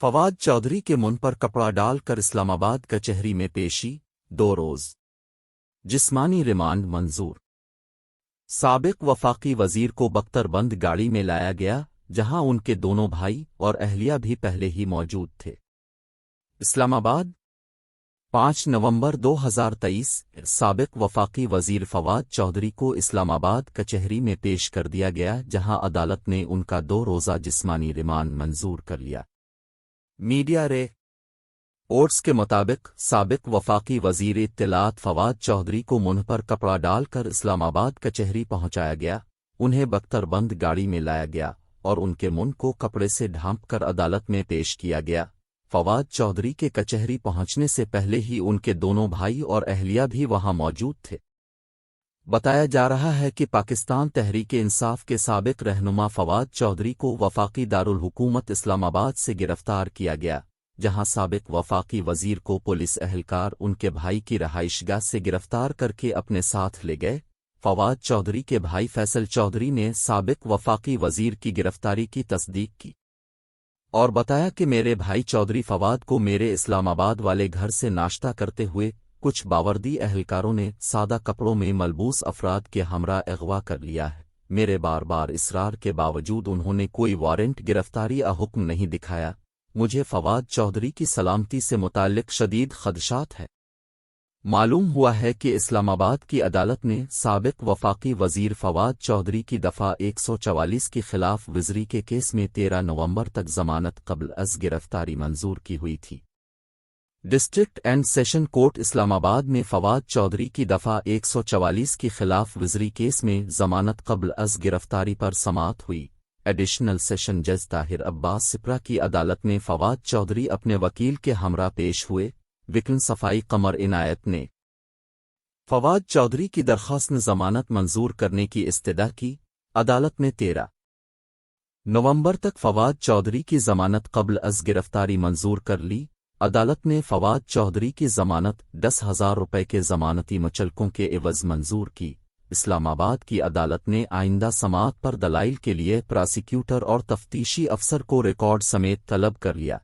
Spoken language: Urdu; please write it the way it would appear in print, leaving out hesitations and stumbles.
فواد چودھری کے منہ پر کپڑا ڈال کر اسلام آباد کچہری میں پیشی 2 روز جسمانی ریمانڈ منظور۔ سابق وفاقی وزیر کو بختر بند گاڑی میں لایا گیا جہاں ان کے دونوں بھائی اور اہلیہ بھی پہلے ہی موجود تھے۔ اسلام آباد 5 نومبر 2023 سابق وفاقی وزیر فواد چودھری کو اسلام آباد کچہری میں پیش کر دیا گیا جہاں عدالت نے ان کا 2 روزہ جسمانی ریمانڈ منظور کر لیا۔ میڈیا رپورٹس کے مطابق سابق وفاقی وزیر اطلاعات فواد چودھری کو منہ پر کپڑا ڈال کر اسلام آباد کچہری پہنچایا گیا، انہیں بختر بند گاڑی میں لایا گیا اور ان کے منہ کو کپڑے سے ڈھانپ کر عدالت میں پیش کیا گیا۔ فواد چودھری کے کچہری پہنچنے سے پہلے ہی ان کے دونوں بھائی اور اہلیہ بھی وہاں موجود تھے۔ بتایا جا رہا ہے کہ پاکستان تحریک انصاف کے سابق رہنما فواد چودھری کو وفاقی دارالحکومت اسلام آباد سے گرفتار کیا گیا، جہاں سابق وفاقی وزیر کو پولیس اہلکار ان کے بھائی کی رہائش گاہ سے گرفتار کر کے اپنے ساتھ لے گئے۔ فواد چودھری کے بھائی فیصل چودھری نے سابق وفاقی وزیر کی گرفتاری کی تصدیق کی اور بتایا کہ میرے بھائی چودھری فواد کو میرے اسلام آباد والے گھر سے ناشتہ کرتے ہوئے کچھ باوردی اہلکاروں نے سادہ کپڑوں میں ملبوس افراد کے ہمراہ اغوا کر لیا ہے۔ میرے بار بار اصرار کے باوجود انہوں نے کوئی وارنٹ گرفتاری یا حکم نہیں دکھایا۔ مجھے فواد چودھری کی سلامتی سے متعلق شدید خدشات ہے۔ معلوم ہوا ہے کہ اسلام آباد کی عدالت نے سابق وفاقی وزیر فواد چودھری کی دفعہ 144 کی خلاف ورزی کے کیس میں 13 نومبر تک ضمانت قبل از گرفتاری منظور کی ہوئی تھی۔ ڈسٹرکٹ اینڈ سیشن کورٹ اسلام آباد نے فواد چودھری کی دفعہ 144 کی خلاف ورزی کیس میں ضمانت قبل از گرفتاری پر سماعت ہوئی۔ ایڈیشنل سیشن جج طاہر عباس سپرا کی عدالت نے فواد چودھری اپنے وکیل کے ہمراہ پیش ہوئے۔ وکیل صفائی قمر عنایت نے فواد چودھری کی درخواست ضمانت منظور کرنے کی استدعا کی۔ عدالت نے 13 نومبر تک فواد چودھری کی ضمانت قبل از گرفتاری منظور کر لی۔ عدالت نے فواد چودھری کی ضمانت 10,000 روپے کے ضمانتی مچلقوں کے عوض منظور کی۔ اسلام آباد کی عدالت نے آئندہ سماعت پر دلائل کے لیے پراسیکیوٹر اور تفتیشی افسر کو ریکارڈ سمیت طلب کر لیا۔